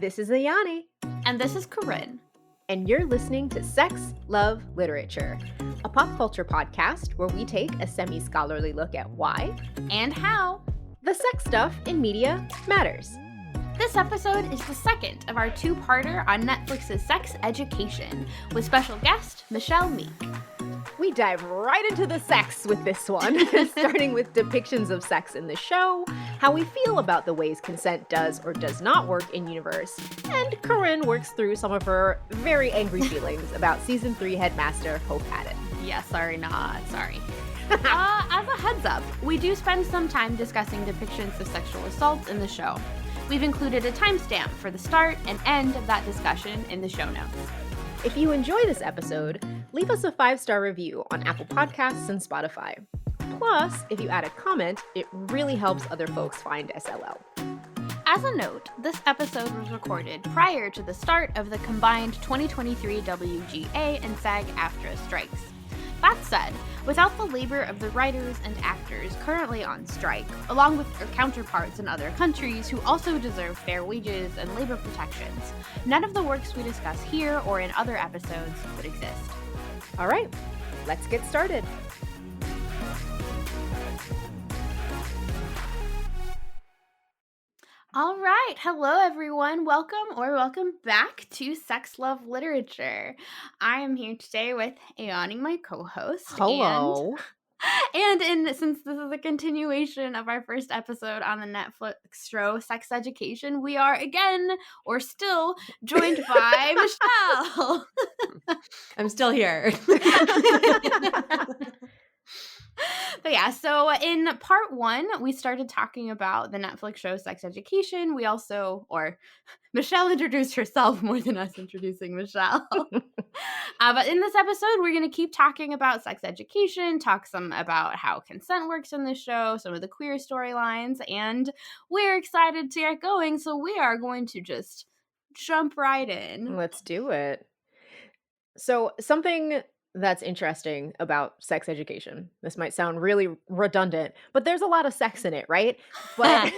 This is Ayani. And this is Corinne. And you're listening to Sex, Love, Literature, a pop culture podcast where we take a semi-scholarly look at why and how the sex stuff in media matters. This episode is the second of our two-parter on Netflix's Sex Education with special guest Michele Meek. We dive right into the sex with this one, starting with depictions of sex in the show, how we feel about the ways consent does or does not work in universe, and Corinne works through some of her very angry feelings about Season 3 headmaster Hope Haddon. Yeah, sorry. As a heads up, we do spend some time discussing depictions of sexual assault in the show. We've included a timestamp for the start and end of that discussion in the show notes. If you enjoy this episode, leave us a 5-star review on Apple Podcasts and Spotify. Plus, if you add a comment, it really helps other folks find SLL. As a note, this episode was recorded prior to the start of the combined 2023 WGA and SAG-AFTRA strikes. That said, without the labor of the writers and actors currently on strike, along with their counterparts in other countries who also deserve fair wages and labor protections, none of the works we discuss here or in other episodes would exist. All right, let's get started. All right. Hello, everyone. Welcome back to Sex, Love, Literature. I am here today with Ayani, my co-host. Hello. And since this is a continuation of our first episode on the Netflix show Sex Education, we are again, or still, joined by Michele. I'm still here. But yeah, so in part 1, we started talking about the Netflix show Sex Education. We also, or Michele introduced herself more than us introducing Michele. But in this episode, we're going to keep talking about sex education, talk some about how consent works in the show, some of the queer storylines, and we're excited to get going. So we are going to just jump right in. Let's do it. So something that's interesting about sex education. This might sound really redundant, but there's a lot of sex in it, right? But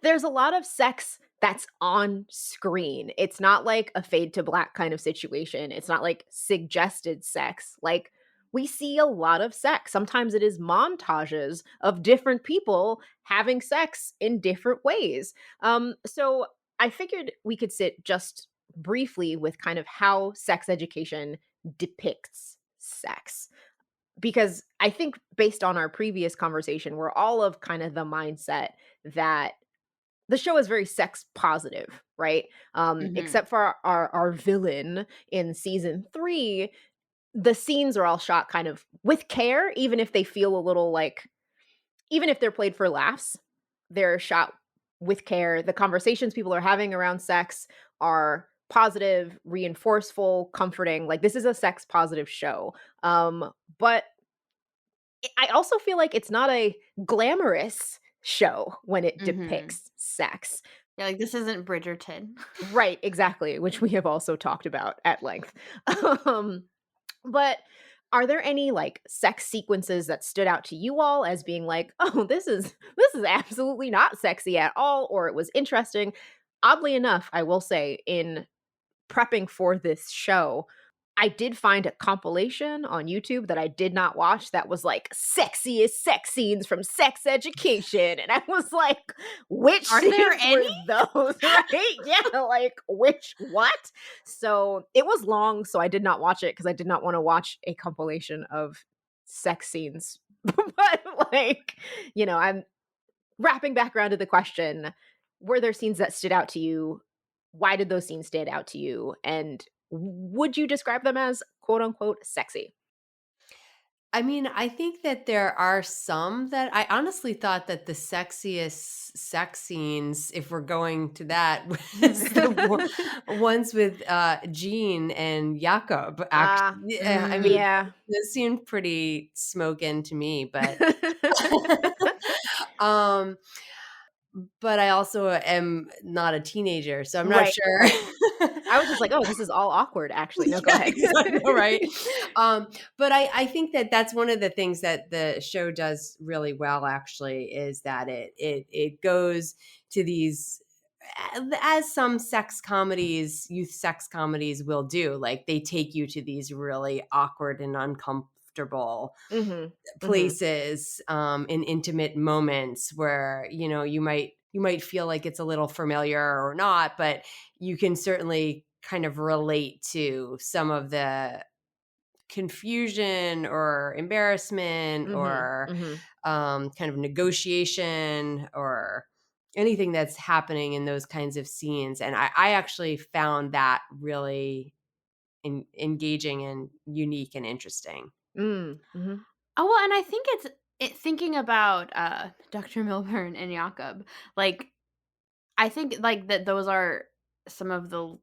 there's a lot of sex that's on screen. It's not like a fade to black kind of situation. It's not like suggested sex. Like, we see a lot of sex. Sometimes it is montages of different people having sex in different ways. So I figured we could sit just briefly with kind of how sex education depicts sex, because I think based on our previous conversation, we're all of kind of the mindset that the show is very sex positive, right? Except for our villain in season 3, the scenes are all shot kind of with care, even if they feel a little like, even if they're played for laughs, they're shot with care. The conversations people are having around sex are positive, reinforceful, comforting. Like, this is a sex positive show. But I also feel like it's not a glamorous show when it depicts sex. Yeah, like this isn't Bridgerton. Right, exactly, which we have also talked about at length. But are there any like sex sequences that stood out to you all as being like, oh, this is absolutely not sexy at all, or it was interesting? Oddly enough, I will say, in prepping for this show, I did find a compilation on YouTube that I did not watch that was like sexiest sex scenes from Sex Education, and I was like, which are there any were those? Right? Yeah, like which what? So it was long, so I did not watch it because I did not want to watch a compilation of sex scenes. But like, you know, I'm wrapping back around to the question: were there scenes that stood out to you? Why did those scenes stand out to you? And would you describe them as quote unquote sexy? I mean, I think that there are some that I honestly thought that the sexiest sex scenes, if we're going to that, was the ones with Jean and Jakob. I mean, yeah, those seemed pretty smoking to me, but but I also am not a teenager, so I'm not sure. I was just like, oh, this is all awkward, actually. No, go ahead. Right. But I think that that's one of the things that the show does really well, actually, is that it goes to these as some sex comedies, youth sex comedies will do. Like they take you to these really awkward and uncomfortable Mhm. Mhm. places, in intimate moments where, you might feel like it's a little familiar or not, but you can certainly kind of relate to some of the confusion or embarrassment Mhm. or Mhm. kind of negotiation or anything that's happening in those kinds of scenes. And I actually found that really engaging and unique and interesting. Mm. Mhm. Oh, well, and I think thinking about, Dr. Milburn and Jakob, like, I think, like, that those are some of the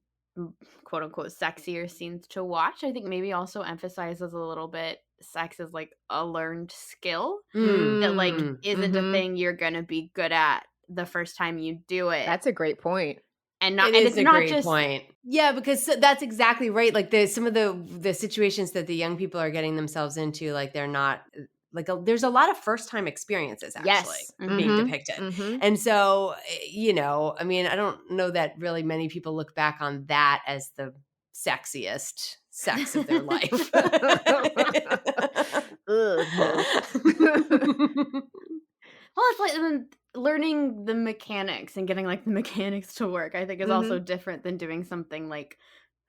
quote, unquote, "sexier" scenes to watch. I think maybe also emphasizes a little bit sex as, like, a learned skill Mm. that, like, Mm. isn't a Mhm. thing you're gonna be good at the first time you do it, That's a great point. and Is it's a not great just point. Yeah, because that's exactly right. Like some of the situations that the young people are getting themselves into, like they're not there's a lot of first time experiences actually Yes. being Mhm. Mhm. depicted. Mhm. And so, I mean, I don't know that really many people look back on that as the sexiest sex of their life. Ugh, no. Well, it's like learning the mechanics and getting, like, the mechanics to work, I think is also Mhm. different than doing something, like,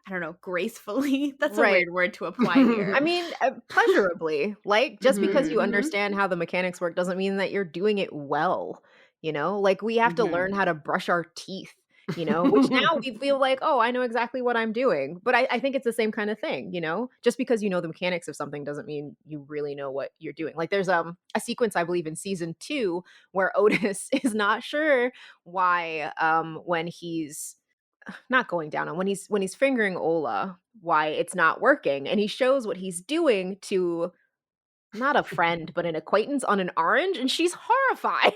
I don't know, gracefully. That's a Right. weird word to apply here. I mean, pleasurably. Like, just because Mhm, you Mhm. mhm, understand how the mechanics work doesn't mean that you're doing it well, you know? Like, we have to learn Mhm. how to brush our teeth, which now we feel like, "Oh, I know exactly what I'm doing." But I think it's the same kinda thing, you know? Just because you know the mechanics of something doesn't mean you really know what you're doing. Like, there's, a sequence, I believe, in season 2 where Otis is not sure why, when he's not going down on when he's fingering Ola, why it's not working, and he shows what he's doing to not a friend, but an acquaintance on an orange, and she's horrified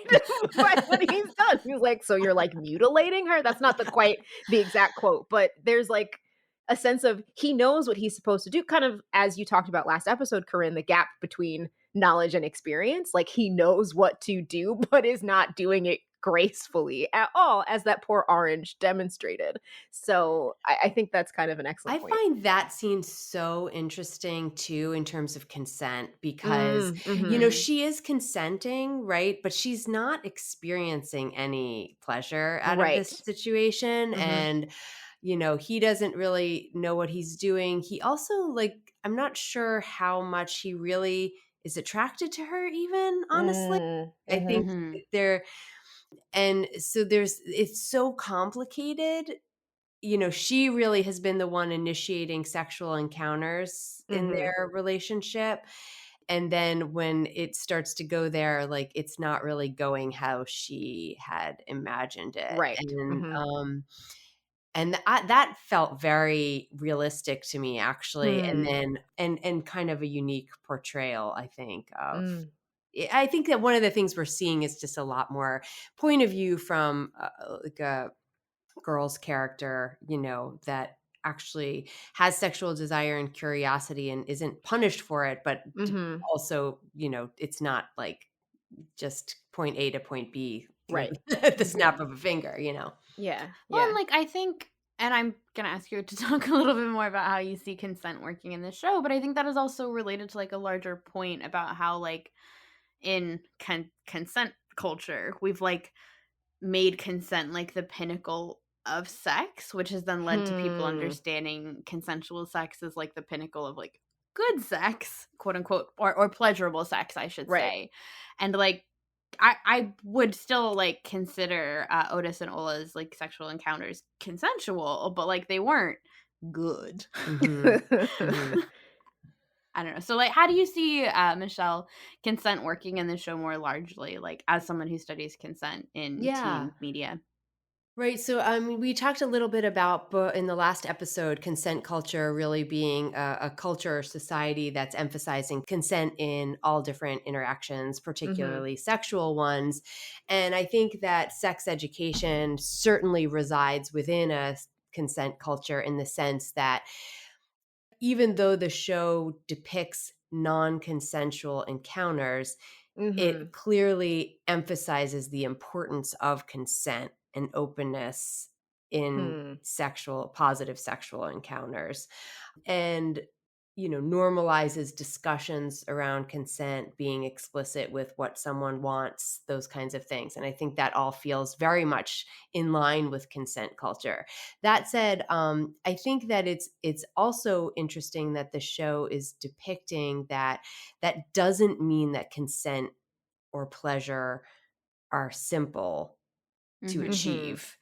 by what he's done. He's like, "So you're, like, mutilating her?" That's not the exact quote, but there's, like, a sense of he knows what he's supposed to do, kind of as you talked about last episode, Corinne, the gap between knowledge and experience, like, he knows what to do, but is not doing it gracefully at all, as that poor orange demonstrated. So, I think that's kind of an excellent I point. find that scene so interesting too in terms of consent because, Mm, mhm. Mhm. she is consenting, right? But she's not experiencing any pleasure out of Right. this situation. Mhm. And, he doesn't really know what he's doing. He also, I'm not sure how much he really is attracted to her, even, honestly. Mm, I mhm. think Mhm. there, and so it's so complicated. She really has been the one initiating sexual encounters in Mhm. their relationship. And then when it starts to go there, like it's not really going how she had imagined it. Right. Mhm. And that felt very realistic to me actually. And Hmm. then and kind of a unique portrayal, I think, of Mm. I think that one of the things we're seeing is just a lot more point of view from like a girl's character, that actually has sexual desire and curiosity and isn't punished for it, but Mhm. also, it's not like just point A to point B kind Right. of at the Mhm. snap of a finger. Yeah. Well, and, Yeah. like, I think, and I'm gonna ask you to talk a little bit more about how you see consent working in this show, but I think that is also related to, like, a larger point about how, like, in consent culture, we've, like, made consent, like, the pinnacle of sex, which has then led to people Hmm. understanding consensual sex as, like, the pinnacle of, like, good sex, quote, unquote, or pleasurable sex, I should Right. say, and, like, I would still, like, consider, Otis and Ola's, like, sexual encounters consensual, but, like, they weren't good. Mhm. Mhm. I don't know. So, like, how do you see, Michelle, consent working in the show more largely, like, as someone who studies consent in Yeah. teen media? Right. So, we talked a little bit about in the last episode, consent culture really being a culture or society that's emphasizing consent in all different interactions, Mhm. particularly sexual ones. And I think that sex education certainly resides within a consent culture in the sense that even though the show depicts non consensual encounters, it Mhm. clearly emphasizes the importance of consent and openness in Hmm. positive sexual encounters, and normalizes discussions around consent, being explicit with what someone wants, those kinds of things. And I think that all feels very much in line with consent culture. That said, I think that it's also interesting that the show is depicting that doesn't mean that consent or pleasure are simple to Mhm. Mhm. achieve.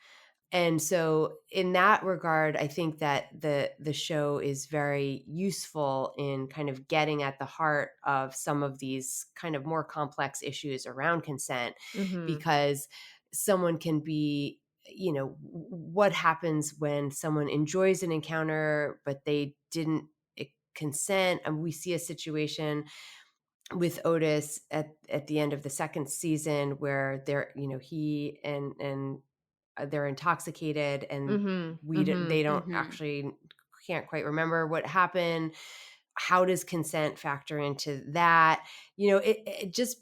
And so in that regard, I think that the show is very useful in kind of getting at the heart of some of these kind of more complex issues around consent, Mhm. because someone can be, what happens when someone enjoys an encounter but they didn't consent. And we see a situation with Otis at the end of the second season where he and they're intoxicated, and Mhm. they Mhm. don't Mhm. actually can't quite remember what happened. How does consent factor into that? It just,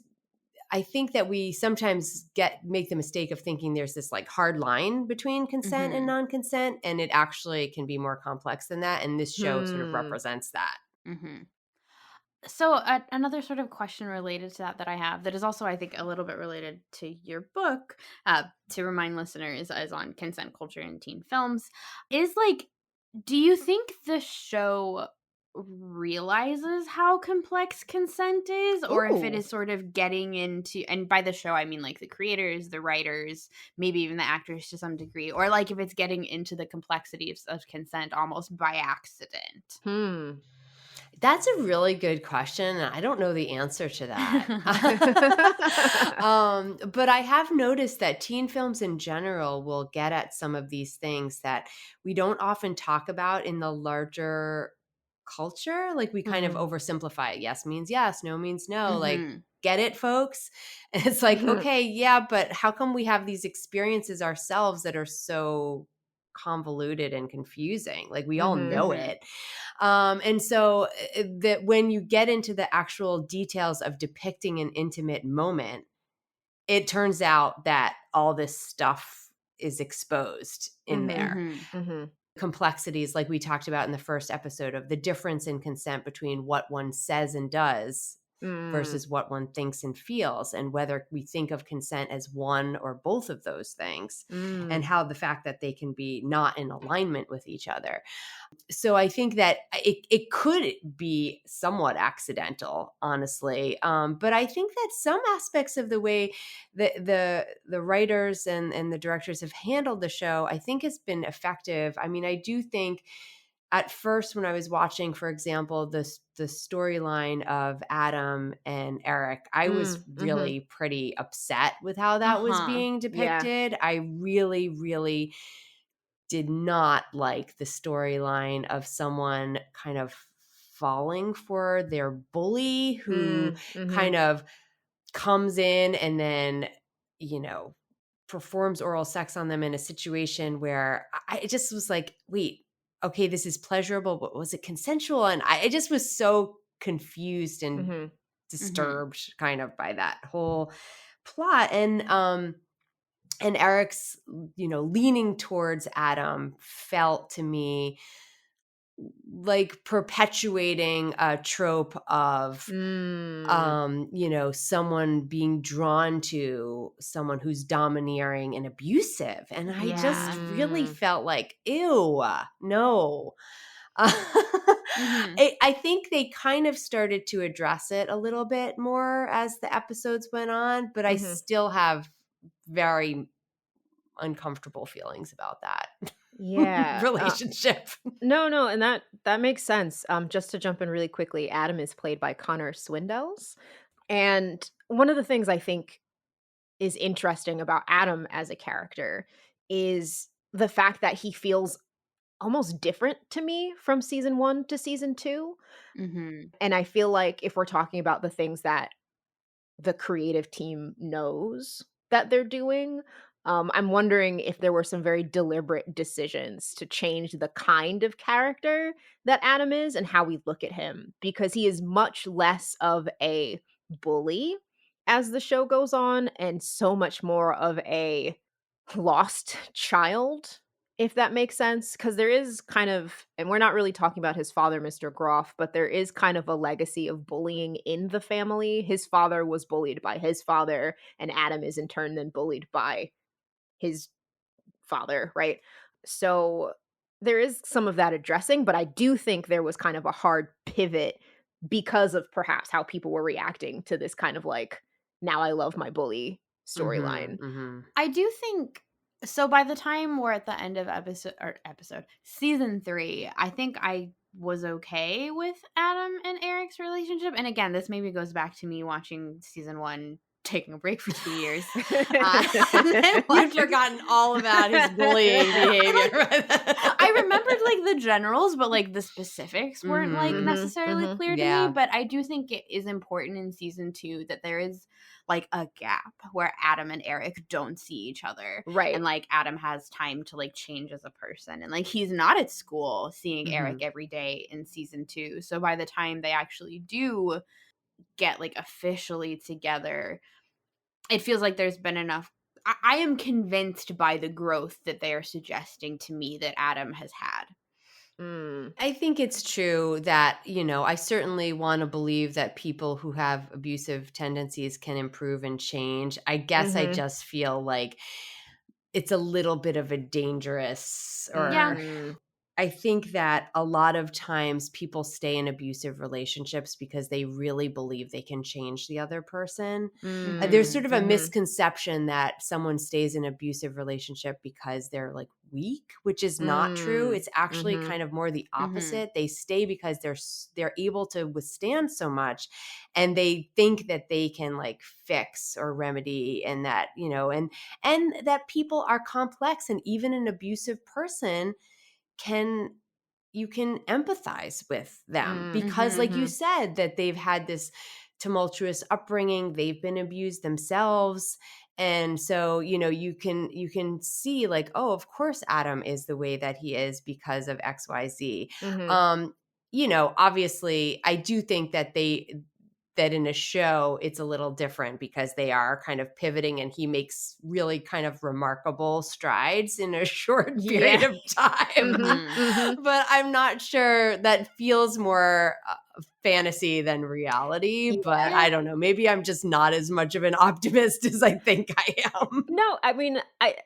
I think that we sometimes make the mistake of thinking there's this like hard line between consent and Mhm. non-consent, and it actually can be more complex than that. And this show sort of Hmm. represents that. Mhm. So another sort of question related to that I have, that is also, I think, a little bit related to your book, to remind listeners, is on consent culture in teen films, is like, do you think the show realizes how complex consent is, or if it Ooh. is sort of getting into, and by the show I mean like the creators, the writers, maybe even the actors to some degree, or like if it's getting into the complexities of consent almost by accident? Hmm. That's a really good question, and I don't know the answer to that. But I have noticed that teen films in general will get at some of these things that we don't often talk about in the larger culture. Like, we kind of Mhm. oversimplify it. Yes means yes, no means no. Like, Mhm. get it, folks? And it's like, Mhm. okay, yeah, but how come we have these experiences ourselves that are so convoluted and confusing? Like, we all Mhm. know Mhm. it. And so that when you get into the actual details of depicting an intimate moment, it turns out that all this stuff is exposed in Mhm. there. Mhm. Mhm. Complexities, like we talked about in the first episode, of the difference in consent between what one says and does Mm. versus what one thinks and feels, and whether we think of consent as one or both of those things, and Mm. how the fact that they can be not in alignment with each other. So I think that it could be somewhat accidental, honestly. But I think that some aspects of the way the writers and the directors have handled the show, I think, has been effective. I mean, I do think at first, when I was watching, for example, the storyline of Adam and Eric, I was Mm. Mhm. really pretty upset with how that was Uh-huh. being Yeah. depicted. I really, really did not like the storyline of someone kind of falling for their bully, who Mm. Mhm. kind of comes in and then, you know, performs oral sex on them in a situation where it just was like, wait, okay, this is pleasurable, but was it consensual? And I just was so confused and Mhm. Mhm. disturbed kind of by that whole plot. And Eric's, leaning towards Adam felt to me like perpetuating a trope of Mm. someone being drawn to someone who's domineering and abusive, and I just Yeah. really Mm. felt like, ew, no. Mhm. I think they kind of started to address it a little bit more as the episodes went on, but I Mhm. still have very uncomfortable feelings about that Yeah. relationship. No, no, and that makes sense. Just to jump in really quickly, Adam is played by Connor Swindells, and one of the things I think is interesting about Adam as a character is the fact that he feels almost different to me from season 1 to season 2, Mhm. and I feel like if we're talking about the things that the creative team knows that they're doing. I'm wondering if there were some very deliberate decisions to change the kind of character that Adam is and how we look at him, because he is much less of a bully as the show goes on and so much more of a lost child, if that makes sense. Because there is kind of, and we're not really talking about his father, Mr. Groff, but there is kind of a legacy of bullying in the family. His father was bullied by his father, and Adam is in turn then bullied by his father, right? So there is some of that addressing, but I do think there was kind of a hard pivot because of perhaps how people were reacting to this kind of like, now I love my bully Mhm, storyline. mhm. I do think so. By the time we're at the end of season 3, I think I was okay with Adam and Eric's relationship. And again, this maybe goes back to me watching season 1, taking a break for 2 years, and then You'd watching. forgotten all about his bullying behavior. I remembered like the generals, but like the specifics weren't like Mhm. Mhm, necessarily mhm. clear to me. Yeah. But I do think it is important in season 2 that there is like a gap where Adam and Eric don't see each other, Right. and like Adam has time to like change as a person, and like he's not at school seeing Eric Mhm. every day in season 2. So by the time they actually do get like officially together, it feels like there's been enough. I am convinced by the growth that they are suggesting to me that Adam has had. Mm. I think it's true that, I certainly want to believe that people who have abusive tendencies can improve and change. I guess I Mhm. just feel like it's a little bit of a dangerous, Yeah. or Mhm. I think that a lot of times people stay in abusive relationships because they really believe they can change the other person. There's Mhm. sort Mm. of a Mhm. misconception that someone stays in an abusive relationship because they're like weak, which is not true. Mm. It's actually Mhm. kind of more the Mhm. opposite. They stay because they're able to withstand so much, and they think that they can like fix or remedy, and that, and that people are complex, and even an abusive person can you can empathize with them Mm. because, like Mhm. you Mhm. said, that they've had this tumultuous upbringing, they've been abused themselves. And so, you can see like, oh, of course Adam is the way that he is because of XYZ. Mhm. um Obviously, I do think that in a show it's a little different because they are kind of pivoting, and he makes really kind of remarkable strides in a short period Yeah. of time. Mhm. Mhm. Mhm. But I'm not sure, that feels more fantasy than reality. But Yeah. I don't know, maybe I'm just not as much of an optimist as I think I am. No, I mean, I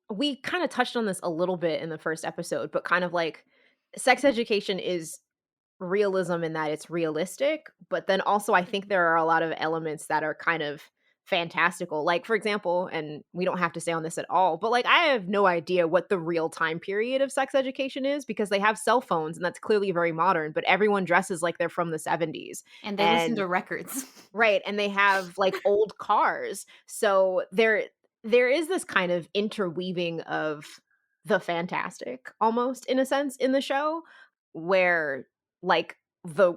we kinda touched on this a little bit in the first episode, but kind of like sex education is realism in that it's realistic, but then also I think there are a lot of elements that are kind of fantastical. Like, for example, and we don't have to stay on this at all, but like I have no idea what the real time period of sex education is because they have cell phones and that's clearly very modern, but everyone dresses like they're from the 70s. And they listen And to records. right, and they have, like, old cars. So there is this kind of interweaving of the fantastic almost in a sense in the show where, like, the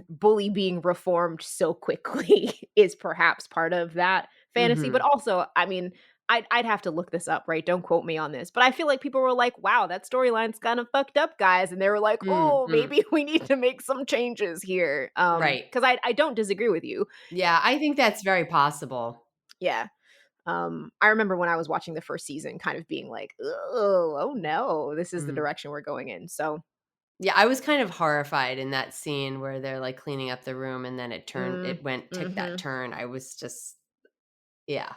bully being reformed so quickly is perhaps part of that fantasy, but Mhm. also, I mean, I'd have to look this up, right? Don't quote me on this, but I feel like people were like, "Wow, that storyline's kinda fucked up, guys," and they were like, "Oh, Mm-mm. maybe we need to make some changes here." Right. Because I don't disagree with you. Yeah, I think that's very possible. Yeah. I remember when I was watching the first season kind of being like, oh no, this is the Mhm. direction we're going in." So, Yeah, I was kind of horrified in that scene where they're like cleaning up the room, and then mm, took that mhm. turn. I was just, yeah.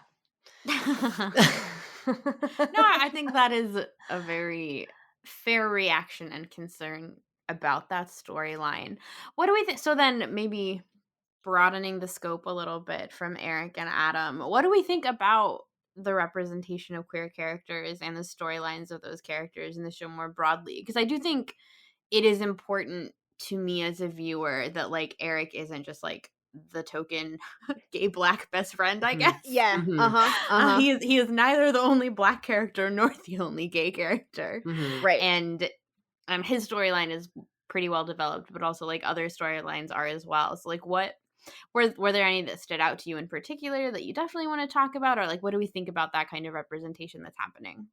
No, I think that is a very fair reaction and concern about that storyline. What do we think? So then maybe broadening the scope a little bit from Eric and Adam, what do we think about the representation of queer characters and the storylines of those characters in the show more broadly? Because I do think it is important to me as a viewer that like Eric isn't just like the token gay black best friend, I Mhm. guess. Yeah. Mhm. Uh-huh. Uh-huh. He is neither the only black character nor the only gay character. Mhm. Right. And his storyline is pretty well developed, but also like other storylines are as well. So like what were there any that stood out to you in particular that you definitely want to talk about, or like what do we think about that kind of representation that's happening?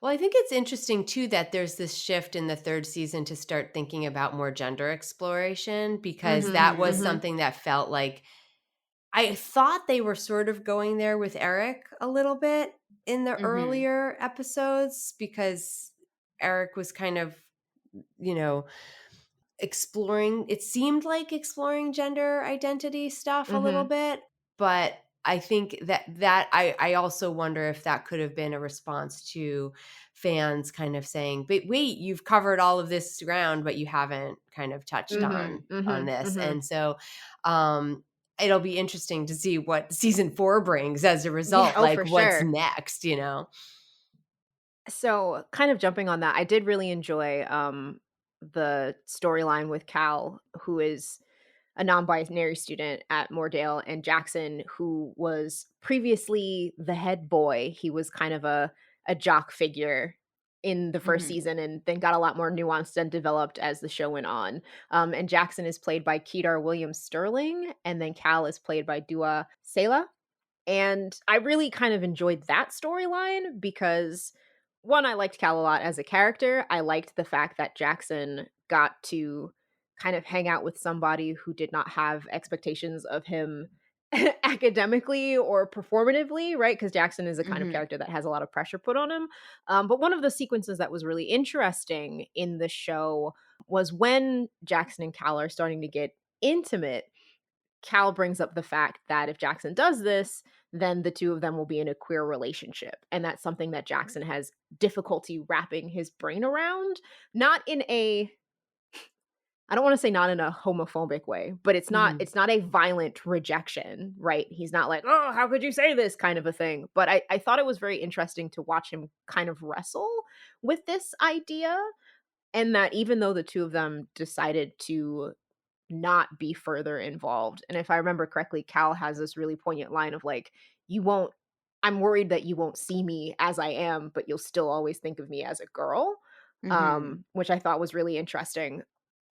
Well, I think it's interesting too that there's this shift in the 3rd season to start thinking about more gender exploration, because Mhm. that Mhm. was Mhm. something that felt like I thought they were sort of going there with Eric a little bit, in the Mhm. earlier episodes because Eric was kind of, you know, exploring, it seemed like exploring gender identity stuff a little Mhm. bit, but I think I also wonder if that could have been a response to fans kind of saying, "But wait, you've covered all of this ground, but you haven't kind of touched Mhm. on Mhm. this." Mhm. And so, um, it'll be interesting to see what season 4 brings as a Yeah, result, oh, like for what's sure. next, you know? So, kind of jumping on that, I did really enjoy, the storyline with Cal, who is a non-binary student at Moordale, and Jackson, who was previously the head boy. He was kind of a jock figure in the first Mhm. season and then got a lot more nuanced and developed as the show went on. And Jackson is played by Kedar Williams Sterling, and then Cal is played by Dua Sela. And I really kind of enjoyed that storyline because one, I liked Cal a lot as a character. I liked the fact that Jackson got to kind of hang out with somebody who did not have expectations of him academically or performatively, right? Because Jackson is a kind of Mhm. character that has a lot of pressure put on him. But one of the sequences that was really interesting in the show was when Jackson and Cal are starting to get intimate. Cal brings up the fact that if Jackson does this, then the two of them will be in a queer relationship. And that's something that Jackson has difficulty wrapping his brain around. Not in a I don't want to say not in a homophobic way, but Mhm. it's not a violent rejection, right? He's not like, "Oh, how could you say this?" kind of a thing. But I thought it was very interesting to watch him kind of wrestle with this idea, and that even though the two of them decided to not be further involved. And if I remember correctly, Cal has this really poignant line of like, "You won't I'm worried that you won't see me as I am, but you'll still always think of me as a girl." Mhm. Which I thought was really interesting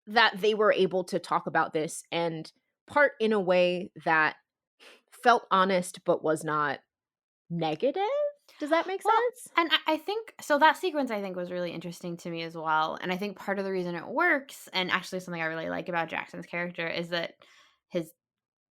that they were able to talk about this and part in a way that felt honest but was not negative. Does that make Well, sense? and I think so that sequence I think was really interesting to me as well, and I think part of the reason it works, and actually something I really like about Jackson's character is that his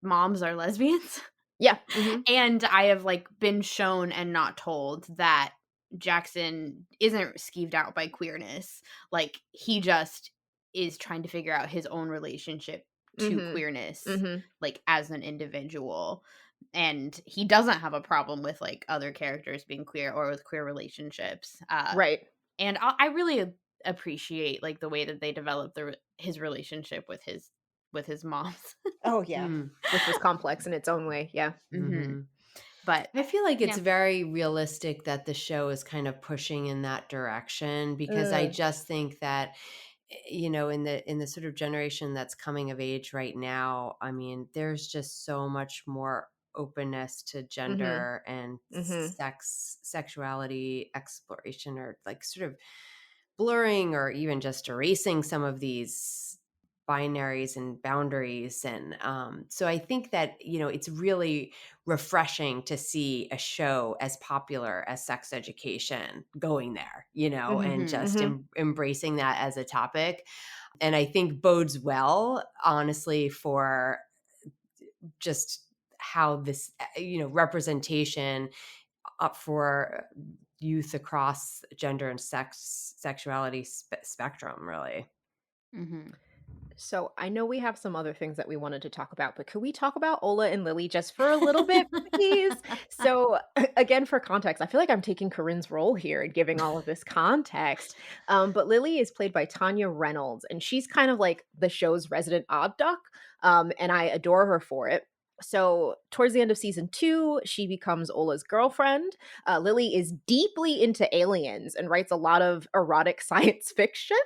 moms are lesbians. Yeah. Mhm. And I have, like, been shown and not told that Jackson isn't skeeved out by queerness. Like, he just is trying to figure out his own relationship to Mhm. queerness, Mhm. like, as an individual. And he doesn't have a problem with, like, other characters being queer or with queer relationships. Right. And I really appreciate, like, the way that they develop his relationship with his moms. Oh, yeah. Mm. Which was complex in its own way. Yeah. Mhm. Mhm. But I feel like it's yeah. very realistic that the show is kind of pushing in that direction because I Uh, just think that in the sort of generation that's coming of age right now, I mean, there's just so much more openness to mhm. gender and Mhm. sexuality exploration, or like sort of blurring or even just erasing some of these binaries and boundaries. And so I think that it's really refreshing to see a show as popular as Sex Education going there, Mhm. and Mhm. just Mhm. embracing that as a topic. And I think bodes well, honestly, for just how this representation up for youth across gender and sexuality spectrum, really. Mhm. So I know we have some other things that we wanted to talk about, but could we talk about Ola and Lily just for a little bit, please? So again, for context, I feel like I'm taking Corinne's role here and giving all of this context. But Lily is played by Tanya Reynolds, and she's kind of like the show's resident odd duck, and I adore her for it. So, towards the end of season 2, she becomes Ola's girlfriend. Lily is deeply into aliens and writes a lot of erotic science fiction,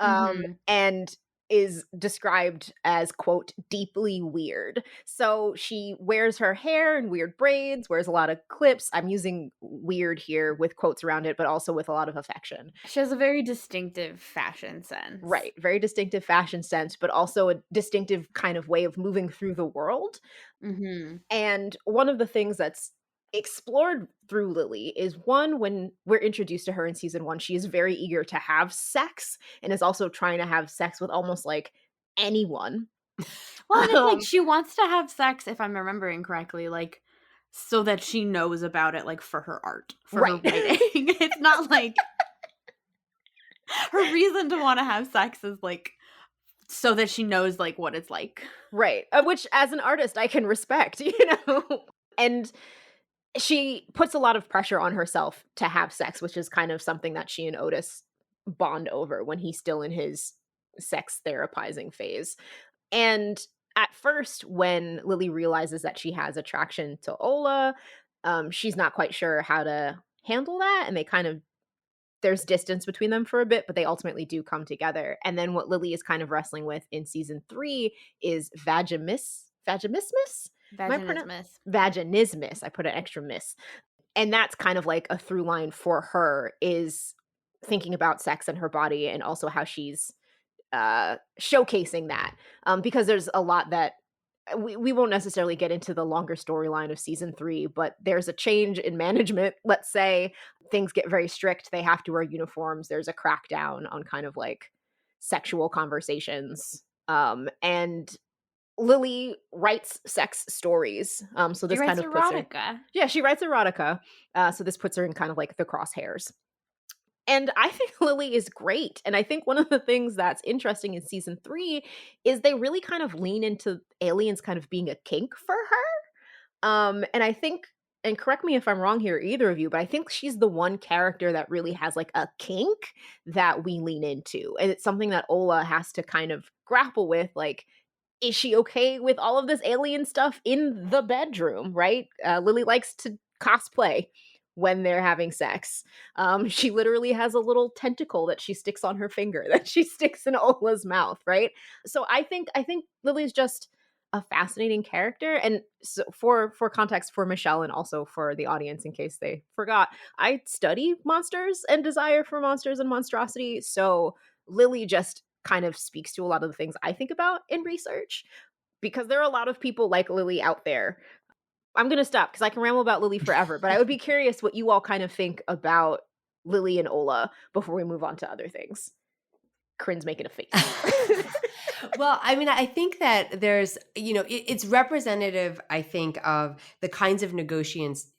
Mhm. and is described as, quote, "deeply weird." So she wears her hair in weird braids, wears a lot of clips. I'm using weird here with quotes around it, but also with a lot of affection. She has a very distinctive fashion sense. Right. Very distinctive fashion sense, but also a distinctive kind of way of moving through the world. Mhm. And one of the things that's explored through Lily is one, when we're introduced to her in season 1, she is very eager to have sex and is also trying to have sex with almost like anyone. Well, and it's like Um, she wants to have sex, if I'm remembering correctly, like, so that she knows about it, like, for her art, for her Right. writing. It's not like her reason to wanna have sex is, like, so that she knows, like, what it's like. Right, which as an artist I can respect, And she puts a lot of pressure on herself to have sex, which is kind of something that she and Otis bond over when he's still in his sex therapizing phase. And at first, when Lily realizes that she has attraction to Ola, she's not quite sure how to handle that, and they kind of there's distance between them for a bit, but they ultimately do come together. And then what Lily is kind of wrestling with in season 3 is vaginismus? Am I pronouncing Vaginismus. vaginismus? I put an extra miss. And that's kind of like a through line for her is thinking about sex and her body and also how she's showcasing that. Because there's a lot that we won't necessarily get into the longer storyline of season 3, but there's a change in management. Let's say things get very strict. They have to wear uniforms. There's a crackdown on kind of like sexual conversations. And Lily writes sex stories. So She this kind writes of puts her, erotica. yeah, she writes erotica. So this puts her in kind of like the crosshairs. And I think Lily is great. And I think one of the things that's interesting in season 3 is they really kind of lean into aliens kind of being a kink for her. And I think, and correct me if I'm wrong here, either of you, but I think she's the one character that really has like a kink that we lean into. And it's something that Ola has to kind of grapple with. Like, is she okay with all of this alien stuff in the bedroom, right? Lily likes to cosplay when they're having sex. She literally has a little tentacle that she sticks on her finger that she sticks in Ola's mouth, right? So I think Lily's just a fascinating character. And so for context for Michelle and also for the audience in case they forgot, I study monsters and desire for monsters and monstrosity. So Lily just kind of speaks to a lot of the things I think about in research because there are a lot of people like Lily out there. I'm going to stop because I can ramble about Lily forever, but I would be curious what you all kind of think about Lily and Ola before we move on to other things. Corinne's making a face. Well, I mean, I think that there's, it's representative, I think, of the kinds of negotiations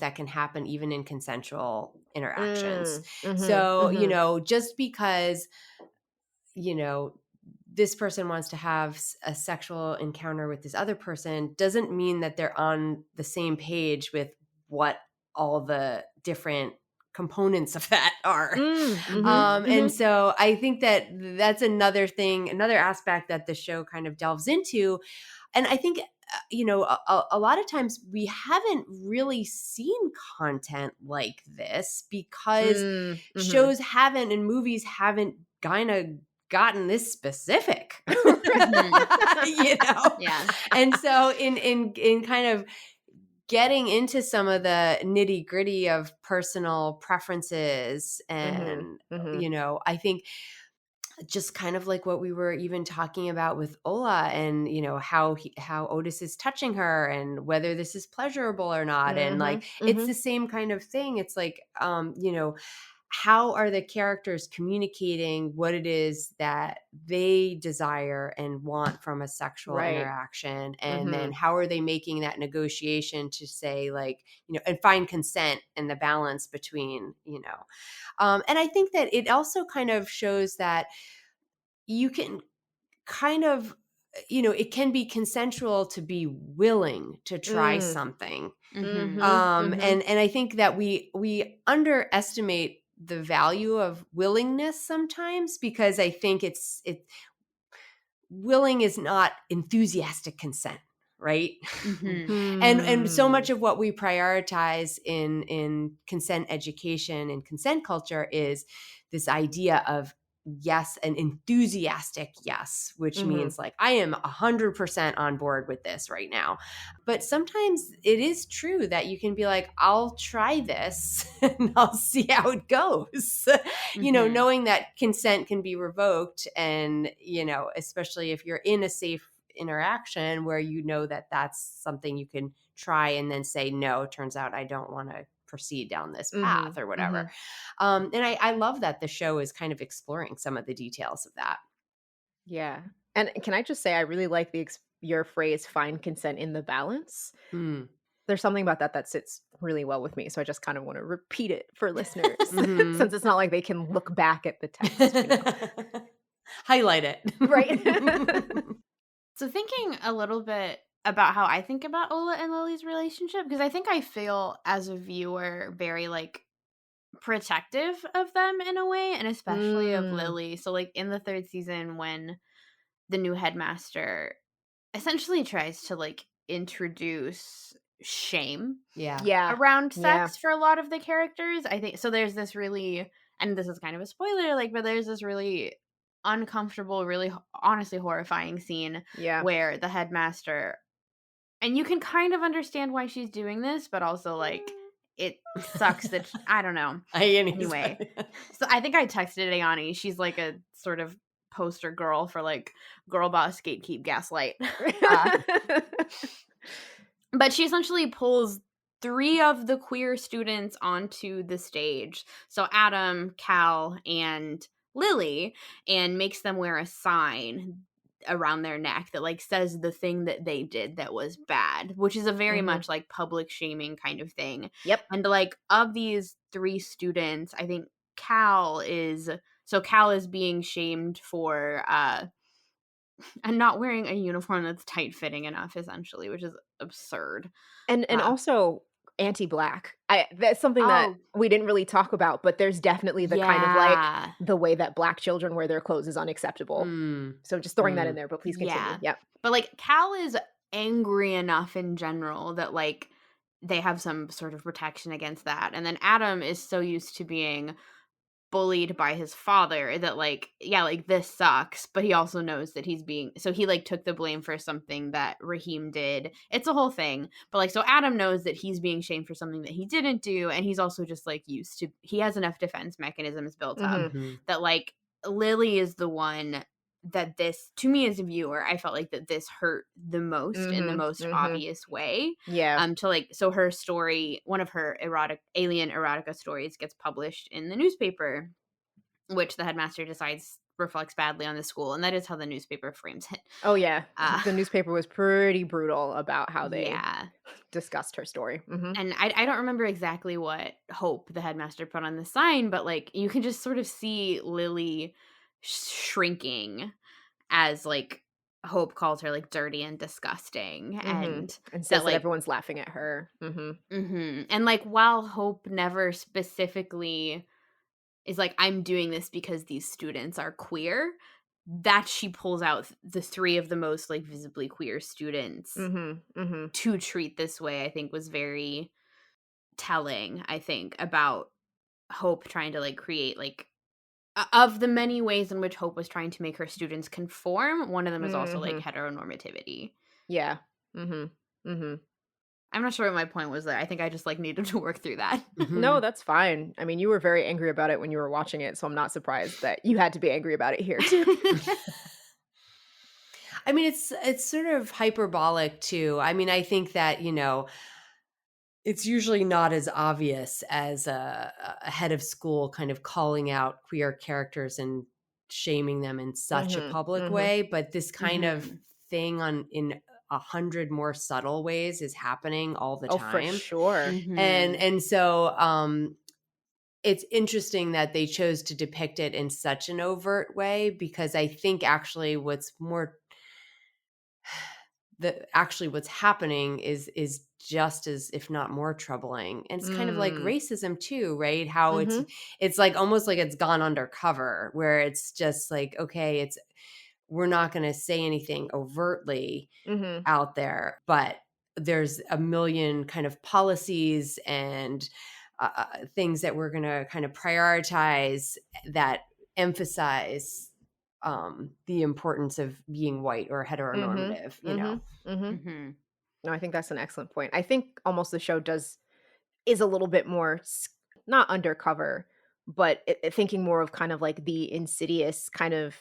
that can happen even in consensual interactions. Mhm, So, mhm. just because, you know, this person wants to have a sexual encounter with this other person doesn't mean that they're on the same page with what all the different components of that are. Mhm, And mhm. so I think that that's another thing, another aspect that the show kind of delves into. And I think, a lot of times we haven't really seen content like this because Mhm. shows haven't and movies haven't kind of gotten this specific. Mhm. you know Yeah. and so in kind of getting into some of the nitty gritty of personal preferences, Mhm, and mhm. I think just kind of like what we were even talking about with Ola, and how Otis is touching her and whether this is pleasurable or not, and like Mhm, it's mhm. the same kind of thing. It's like how are the characters communicating what it is that they desire and want from a sexual Right. interaction, and then Mhm. how are they making that negotiation to say, like, and find consent and the balance between, and I think that it also kind of shows that you can kind of, it can be consensual to be willing to try Mm. something. Mhm. Mhm, And I think that we underestimate the value of willingness sometimes, because I think it willing is not enthusiastic consent, right? Mhm. And so much mhm. of what we prioritize in consent education and consent culture is this idea of yes, an enthusiastic yes, which Mhm. means like I am 100% on board with this right now. But sometimes it is true that you can be like, I'll try this and I'll see how it goes. Mhm. Knowing that consent can be revoked, and especially if you're in a safe interaction where that that's something you can try and then say, no, turns out I don't want to proceed down this path Mhm, or whatever. mhm. And I love that the show is kind of exploring some of the details of that. Yeah. And can I just say I really like your phrase "find consent in the balance." Mm. There's something about that that sits really well with me, so I just kind of want to repeat it for listeners Mhm. since it's not like they can look back at the text. Highlight it. Right? So thinking a little bit about how I think about Ola and Lily's relationship, because I think I feel as a viewer very like protective of them in a way, and especially of Mm, Lily. So like in the third season when the new headmaster essentially tries to like introduce shame Yeah. yeah. around Yeah. sex for a lot of the characters. I think so there's this really, and this is kind of a spoiler, like, but there's this really uncomfortable, really honestly horrifying scene Yeah. where the headmaster, and you can kind of understand why she's doing this, but also like it sucks that I don't know. Anyways, Anyway, so I think I texted Ayani. She's like a sort of poster girl for like girl boss gatekeep gaslight. Uh, but she essentially pulls three of the queer students onto the stage. So Adam, Cal, and Lily, and makes them wear a sign around their neck that like says the thing that they did that was bad, which is a very Mhm. much like public shaming kind of thing. Yep. And like of these three students, I think Cal is being shamed for and not wearing a uniform that's tight fitting enough, essentially, which is absurd. And Uh, also anti-black. I That's something that oh, we didn't really talk about, but there's definitely the kind of like yeah. the way that black children wear their clothes is unacceptable. Mm, So just throwing that in mm. there, but please continue. Yeah. Yep. But, like, Cal is angry enough in general that, like, they have some sort of protection against that, and then Adam is so used to being bullied by his father that like yeah like this sucks, but he also knows that he's being, so he like took the blame for something that Raheem did. It's a whole thing, but like so Adam knows that he's being shamed for something that he didn't do, and he's also just like used to, he has enough defense mechanisms built up Mhm. Mhm. that like Lily is the one that this, to me as a viewer, I felt like that this hurt the most in the Mhm. most Mhm. obvious way. Yeah. To like, so her story, one of her alien erotica stories gets published in the newspaper, which the headmaster decides reflects badly on the school, and that is how the newspaper frames it. Oh yeah. uh The newspaper was pretty brutal about how they yeah, discussed her story. Mhm. and I don't remember exactly what Hope the headmaster put on the sign, but like you can just sort of see Lily shrinking as like Hope calls her like dirty and disgusting, Mhm. and And that says that like everyone's laughing at her. Mhm. and like while Hope never specifically is like, I'm doing this because these students are queer, that she pulls out the three of the most like visibly queer students Mhm. Mhm. to treat this way, I think was very telling, I think, about Hope trying to like create like of the many ways in which Hope was trying to make her students conform, one of them is also like Mhm. heteronormativity. Yeah. Mhm. Mhm. I'm not sure what my point was there. I think I just like needed to work through that. No, Mhm. that's fine. I mean, you were very angry about it when you were watching it, so I'm not surprised that you had to be angry about it here too. I mean, it's sort of hyperbolic too. I mean, I think that, it's usually not as obvious as a head of school kind of calling out queer characters and shaming them in such a Mhm. public Mhm. way, but this kind of Mhm. thing on in 100 more subtle ways is happening all the Oh, for time. sure. Mhm. And so it's interesting that they chose to depict it in such an overt way, because I think actually what's happening is just as, if not more, troubling. And it's kind of like Mm. racism too, right? How it's Mhm. it's like almost like it's gone undercover, where it's just like, okay, it's we're not going to say anything overtly Mhm. out there, but there's a million kind of policies and things that we're going to kind of prioritize that emphasize the importance of being white or Mhm. heteronormative. Mhm. Mhm. Mhm. No, I think that's an excellent point. I think almost the show is a little bit more not undercover, but thinking more of kind of like the insidious kind of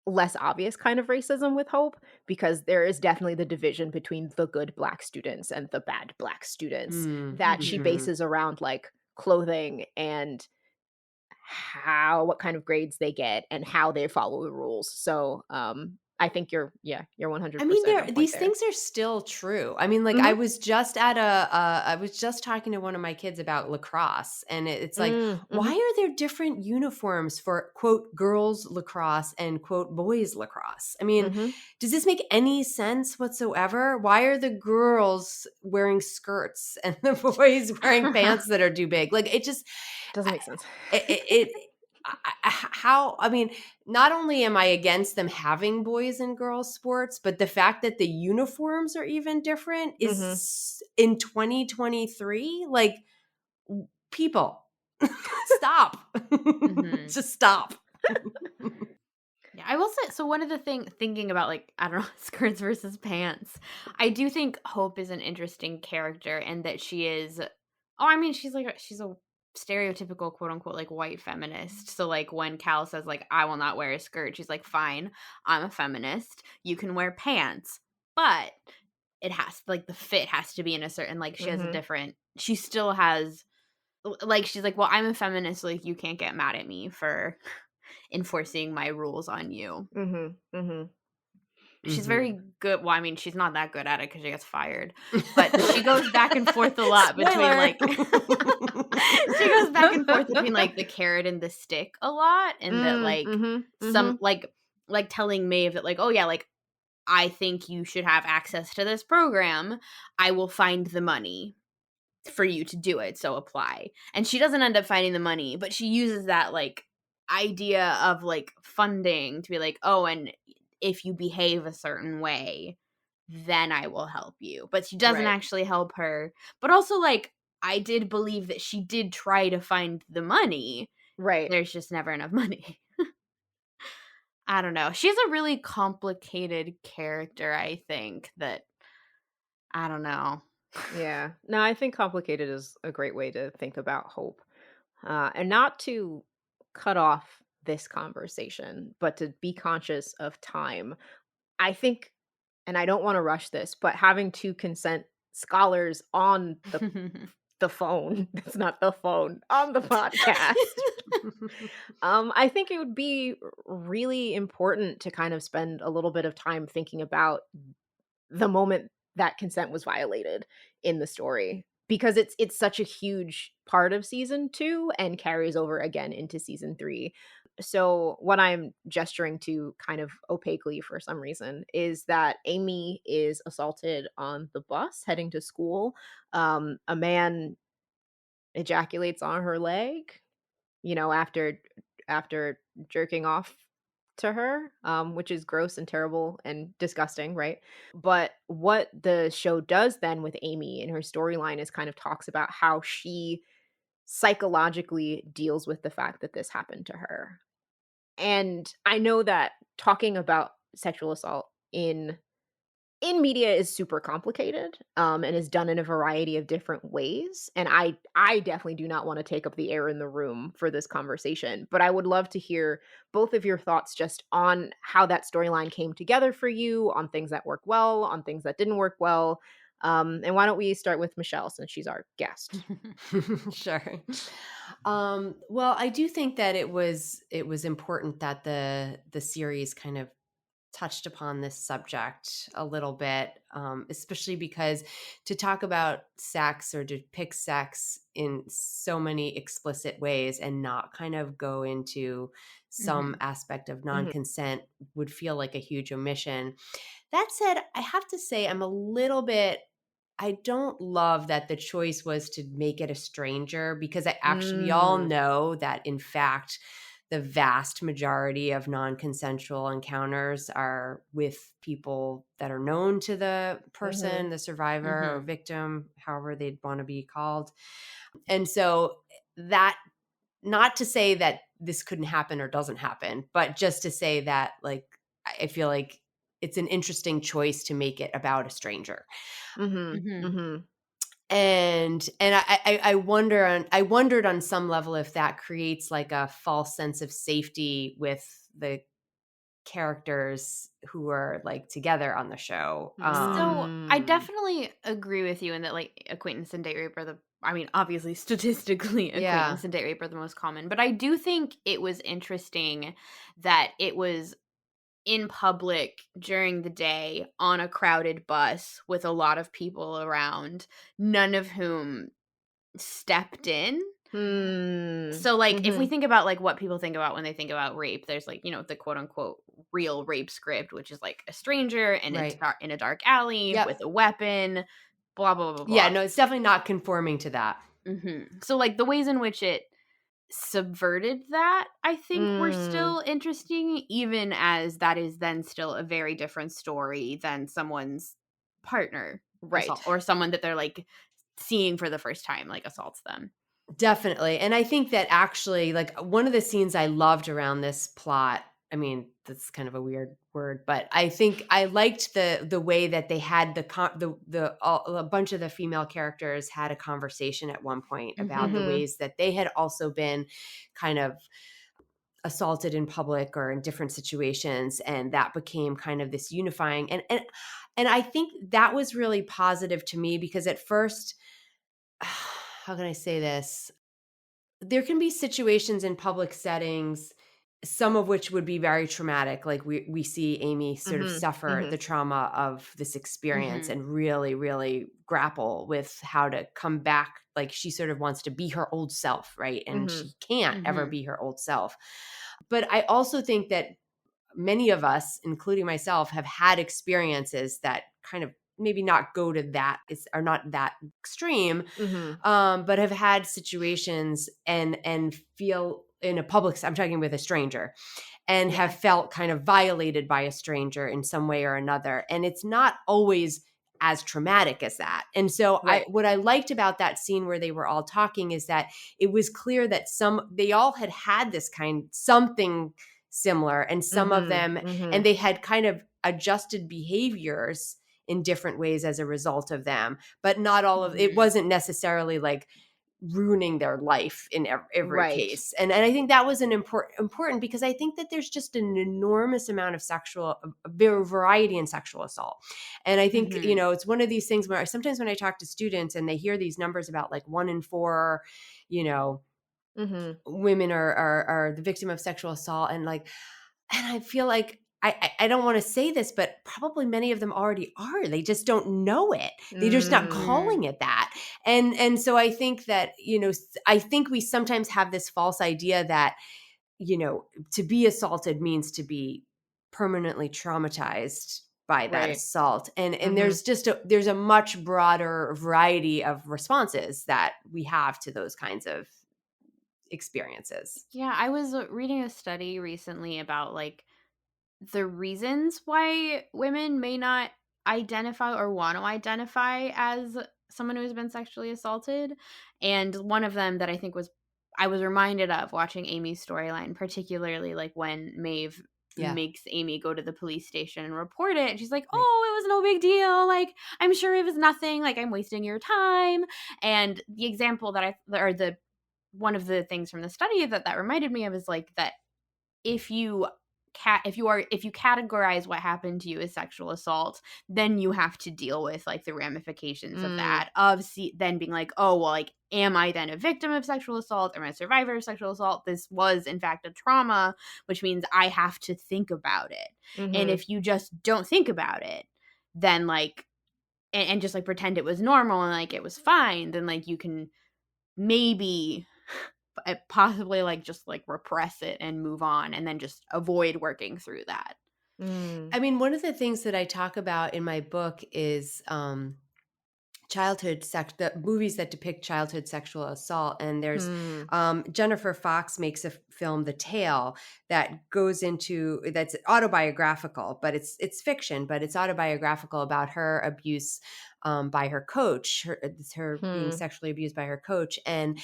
less obvious kind of racism with Hope, because there is definitely the division between the good black students and the bad black students Mm, that she Mhm. mhm. bases around like clothing and what kind of grades they get and how they follow the rules. So, I think you're 100% I mean, on point these there. things are still true. I mean, like, Mhm. I was just talking to one of my kids about lacrosse, and it's like, why Mhm. are there different uniforms for, quote, girls lacrosse and, quote, boys lacrosse? I mean, Mhm. does this make any sense whatsoever? Why are the girls wearing skirts and the boys wearing pants that are too big? Like, it just, Doesn't make sense. it how I mean, not only am I against them having boys and girls sports, but the fact that the uniforms are even different Mhm. is in 2023, like, people, stop. Mhm. Just stop. Yeah, I will say so one of the thinking about, like, I don't know, skirts versus pants, I do think Hope is an interesting character and that she is I mean, she's a stereotypical, quote, unquote, like, white feminist, so, like, when Cal says, like, "I will not wear a skirt," she's like, "Fine, I'm a feminist, you can wear pants, but it has like, the fit has to be in a certain" like, she has a Mhm. different she still has like, she's like, "Well, I'm a feminist, so, like, you can't get mad at me for enforcing my rules on you." Mhm. Mhm. She's Mhm. very good well, I mean, she's not that good at it because she gets fired, but she goes back and forth a lot between, Spoiler. like she goes back and forth between, like, the carrot and the stick a lot, and that, like, Mhm. some Mhm. like, telling Maeve that, like, "Oh, yeah, like, I think you should have access to this program. I will find the money for you to do it, so apply." And she doesn't end up finding the money, but she uses that, like, idea of, like, funding to be like, "Oh, and if you behave a certain way, then I will help you." But she doesn't Right. actually help her. But also, like, I did believe that she did try to find the money. Right. There's just never enough money. I don't know. She's a really complicated character, I think, that I don't know. Yeah. No, I think complicated is a great way to think about hope. And not to cut off this conversation, but to be conscious of time. I think, and I don't want to rush this, but having two consent scholars on the phone, it's not the phone, on the podcast. I think it would be really important to kind of spend a little bit of time thinking about the moment that consent was violated in the story because it's such a huge part of season 2 and carries over again into season 3. So what I'm gesturing to kind of opaquely for some reason is that Amy is assaulted on the bus heading to school. A man ejaculates on her leg, after jerking off to her, which is gross and terrible and disgusting, right? But what the show does then with Amy in her storyline is kind of talks about how she psychologically deals with the fact that this happened to her. And I know that talking about sexual assault in media is super complicated, and is done in a variety of different ways, and I definitely do not wanna take up the air in the room for this conversation, but I would love to hear both of your thoughts just on how that storyline came together for you, on things that worked well, on things that didn't work well, and why don't we start with Michelle since she's our guest? Sure. Well, I do think that it was important that the series kind of touched upon this subject a little bit, especially because to talk about sex or depict sex in so many explicit ways and not kind of go into some Mhm. aspect of Mhm, non-consent would feel like a huge omission. That said, I have to say I'm a little bit I don't love that the choice was to make it a stranger because we all mm, know that in fact the vast majority of non-consensual encounters are with people that are known to the mhm, person, the survivor or Mhm. victim, however they'd want to be called. And so that not to say that this couldn't happen or doesn't happen, but just to say that like I feel like it's an interesting choice to make it about a stranger. mhm, Mhm. mhm, And I wondered on some level if that creates like a false sense of safety with the characters who are like together on the show. So, I mm, definitely agree with you in that, like, acquaintance and date rape are the I mean, obviously, statistically, Yeah. acquaintance and date rape are the most common, but I do think it was interesting that in public during the day on a crowded bus with a lot of people around, none of whom stepped in. Hmm. So, like, if we Mhm. think about, like, what people think about when they think about rape, there's, like, the quote unquote real rape script, which is like a stranger Right. in a dark alley Yep. with a weapon, blah blah blah Yeah, blah. no, it's definitely not conforming to that. So, like, the ways in which it subverted that, I think, were Mm. still interesting, even as that is then still a very different story than someone's partner Right. assault, or someone that they're like seeing for the first time, like, assaults them. Definitely. And I think that actually, like, one of the scenes I loved around this plot, I mean, that's kind of a weird word, but I think I liked the way that they had the a bunch of the female characters had a conversation at one point about the Mhm. Mhm. ways that they had also been kind of assaulted in public or in different situations, and that became kind of this unifying, and I think that was really positive to me because at first how can I say this? There can be situations in public settings, some of which would be very traumatic. Like we see Amy sort of Mhm. suffer the Mhm. trauma of this experience Mhm. and really, really grapple with how to come back. Like she sort of wants to be her old self, right? And Mhm. she can't ever Mhm. be her old self. But I also think that many of us, including myself, have had experiences that kind of maybe not go to that is are not that extreme, Mhm. but have had situations and feel in a public. I'm talking with a stranger and have Yeah. felt kind of violated by a stranger in some way or another, and it's not always as traumatic as that. And so I Right. what I liked about that scene where they were all talking is that it was clear that they all had this kind something similar, and some of Mhm. them, and Mhm. they had kind of adjusted behaviors in different ways as a result of them, but not all of it Mhm. wasn't necessarily like ruining their life in every Right. case. And I think that was an important because I think that there's just an enormous amount of variety in sexual assault. And I think, Mhm. it's one of these things where sometimes when I talk to students and they hear these numbers about like 1 in 4, you know, Mhm. women are the victim of sexual assault, and I feel like I don't want to say this, but probably many of them already are. They just don't know it. They're just not Mm. calling Mm. it that. And so I think that, I think we sometimes have this false idea that, to be assaulted means to be permanently traumatized by that Right. assault. And Mhm. there's a much broader variety of responses that we have to those kinds of experiences. Yeah, I was reading a study recently about like the reasons why women may not identify or want to identify as someone who has been sexually assaulted. And one of them that I was reminded of watching Amy's storyline, particularly like when Maeve Yeah. makes Amy go to the police station and report it. And she's like, Right. "Oh, it was no big deal. Like, I'm sure it was nothing. Like, I'm wasting your time." And the example that or the one of the things from the study that reminded me of is like that if you if you categorize what happened to you as sexual assault, then you have to deal with like the ramifications of Mm. that, of then being like, oh well, like, am I then a victim of sexual assault, am I a survivor of sexual assault? This was in fact a trauma, which means I have to think about it. And Mhm. if you just don't think about it, then like, and just like pretend it was normal and like it was fine, then like you can maybe possibly like just like repress it and move on and then just avoid working through that. Mm. I mean, one of the things that I talk about in my book is the movies that depict childhood sexual assault. And there's Hmm. Jennifer Fox makes a film, The Tale, that's autobiographical, but it's fiction, but it's autobiographical about her abuse by her coach, her being Hmm. sexually abused by her coach. And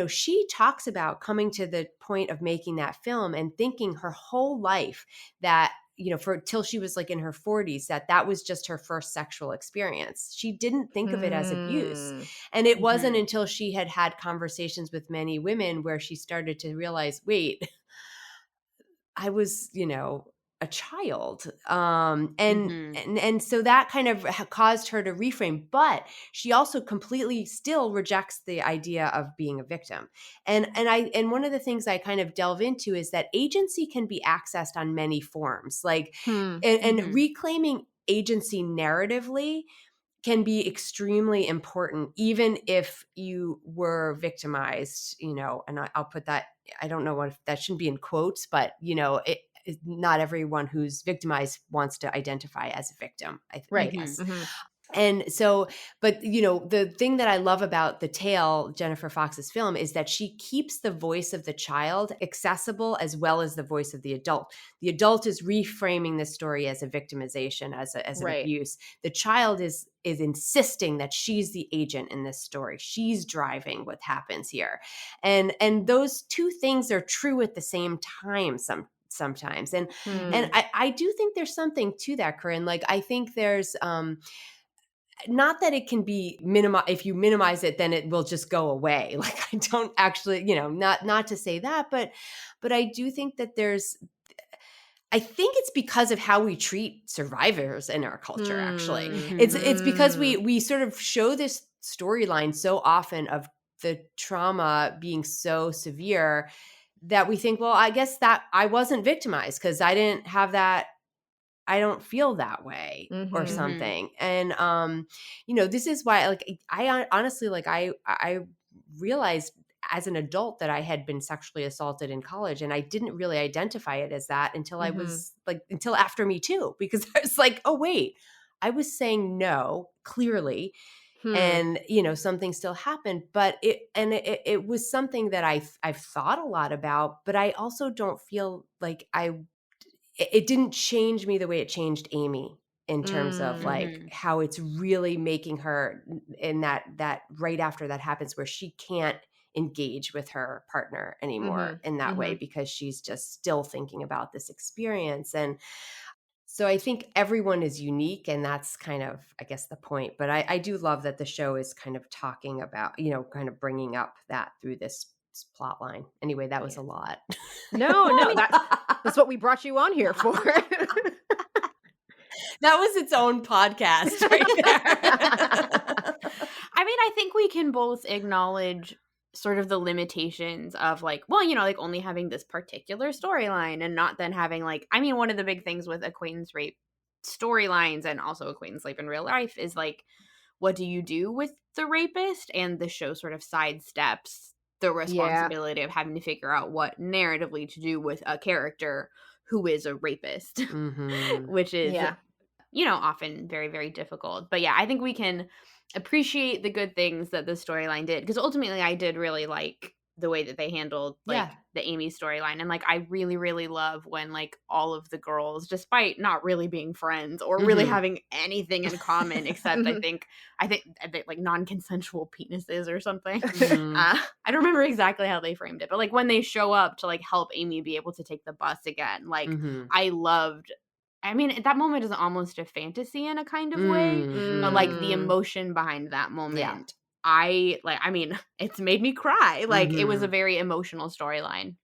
she talks about coming to the point of making that film and thinking her whole life that, for till she was like in her 40s, that was just her first sexual experience. She didn't think of it as abuse. Hmm. And it wasn't Mhm. until she had had conversations with many women where she started to realize, wait, I was, a child. Mhm. And so that kind of caused her to reframe, but she also completely still rejects the idea of being a victim. And one of the things I kind of delve into is that agency can be accessed on many forms. Like Hmm. and Mhm. reclaiming agency narratively can be extremely important, even if you were victimized, and I'll put that, I don't know what, that shouldn't be in quotes, but not everyone who's victimized wants to identify as a victim, I Right. Mhm. guess. Hmm. And so, but the thing that I love about The Tale, Jennifer Fox's film, is that she keeps the voice of the child accessible as well as the voice of the adult. The adult is reframing the story as a victimization, as an Right. abuse. The child is insisting that she's the agent in this story. She's driving what happens here. And those two things are true at the same time sometimes. And Hmm. Mhm. I do think there's something to that, Corinne. Like I think there's not that it can be minimized. If you minimize it, then it will just go away. Like I don't actually, not to say that, but I do think that I think it's because of how we treat survivors in our culture, actually. Hmm. Mhm. It's because Hmm. we sort of show this storyline so often of the trauma being so severe that we think, well, I guess that I wasn't victimized because I didn't have that, I don't feel that way or Hmm. Mhm. something. And this is why, like, honestly, like I realized as an adult that I had been sexually assaulted in college, and I didn't really identify it as that until I Hmm. was like, until after Me Too, because I was like, oh wait, I was saying no clearly, Hmm. and something still happened, but it was something that I've thought a lot about, but I also don't feel like it didn't change me the way it changed Amy, in terms of Hmm. like Mhm. how it's really making her in that right after that happens, where she can't engage with her partner Hmm. anymore in that way Hmm. because she's just still thinking about this experience. And so I think everyone is unique, and that's kind of, I guess, the point. But I do love that the show is kind of talking about, kind of bringing up that through this plot line. Anyway, that was Yeah. a lot. No, Well, I no, mean, that's what we brought you on here for. That was its own podcast right there. I think we can both acknowledge sort of the limitations of like, well, like only having this particular storyline and not then having like, one of the big things with acquaintance rape storylines and also acquaintance rape in real life is like, what do you do with the rapist? And the show sort of sidesteps the Yeah. responsibility of having to figure out what narratively to do with a character who is a rapist, Mhm. which is Yeah. often very, very difficult. But yeah, I think we can appreciate the good things that the storyline did because ultimately I did really like the way that they handled Yeah. like the Amy storyline. And like I really, really love when like all of the girls, despite not really being friends or really Mhm. having anything in common except I Mhm. think I think like non-consensual penises or something. Mhm. I don't remember exactly how they framed it, but like when they show up to like help Amy be able to take the bus again, like Mhm. I loved that moment is almost a fantasy in a kind of way, but, like, Mhm. the Mm. emotion behind that Yeah. moment, it's made me cry, like, it was a Mhm. very emotional storyline.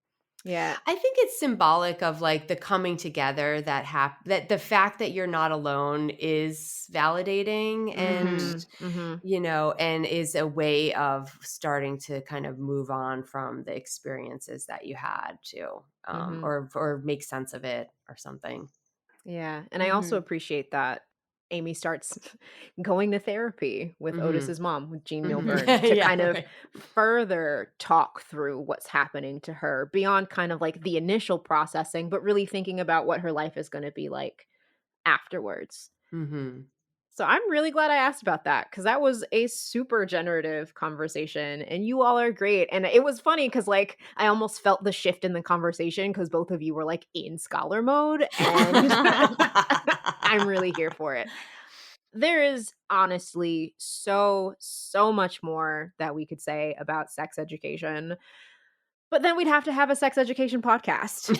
Yeah. I think it's symbolic of like the coming together that the fact that you're not alone is validating, and Mhm. Mhm. Mhm. and is a way of starting to kind of move on from the experiences that you had too, Mhm. or make sense of it or something. Yeah, and I also Mhm. appreciate that Amy starts going to therapy with Mhm. Otis's mom, with Jean Mhm. Milburn, to Yeah, kind of right. further talk through what's happening to her beyond kind of like the initial processing, but really thinking about what her life is gonna be like afterwards. Mhm. So I'm really glad I asked about that because that was a super generative conversation, and you all are great. And it was funny because, like, I almost felt the shift in the conversation because both of you were like in scholar mode, and I'm really here for it. There is honestly so much more that we could say about sex education, but then we'd have to have a sex education podcast.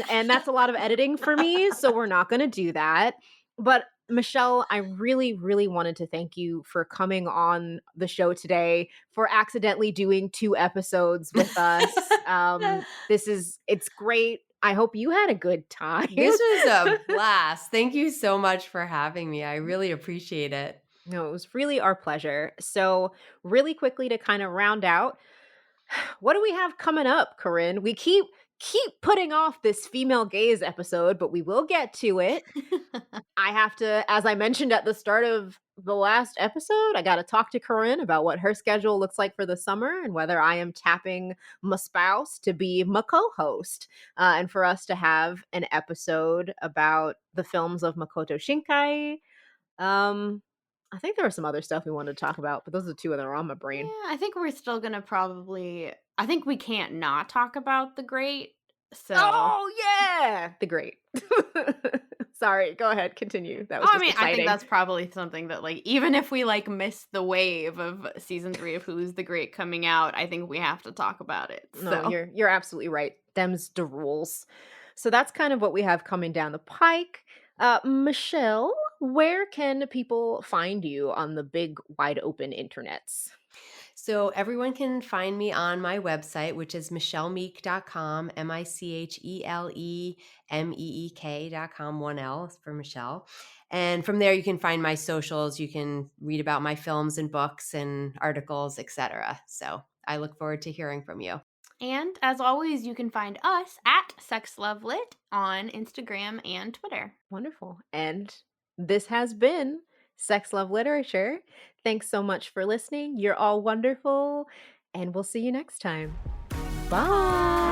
And that's a lot of editing for me, so we're not going to do that. But Michelle, I really, really wanted to thank you for coming on the show today, for accidentally doing 2 episodes with us. It's great. I hope you had a good time. This was a blast. Thank you so much for having me. I really appreciate it. No, it was really our pleasure. So, really quickly to kind of round out, what do we have coming up, Corinne? We keep putting off this female gaze episode, but we will get to it. I have to, as I mentioned at the start of the last episode, I got to talk to Corinne about what her schedule looks like for the summer and whether I am tapping my spouse to be my co host and for us to have an episode about the films of Makoto Shinkai. Um, I think there was some other stuff we wanted to talk about, but those are the two that are on my brain. Yeah, I think we're still gonna probably. I think we can't not talk about the great. So, Oh, yeah! The Great. Sorry, go ahead, continue. That was I just mean, I think exciting. that's probably something that, like, even if we like miss the wave of season 3 of Who's the Great coming out, I think we have to talk about it. No, So, you're absolutely right. Them's the rules. So that's kind of what we have coming down the pike. Michelle, where can people find you on the big wide open internets? So everyone can find me on my website, which is michelemeek.com, michelemeek.com, one L for Michelle. And from there, you can find my socials. You can read about my films and books and articles, etc. So I look forward to hearing from you. and as always, you can find us at Sex Love Lit on Instagram and Twitter. Wonderful. And this has been Sex Love Literature. Thanks so much for listening. You're all wonderful, and we'll see you next time. Bye.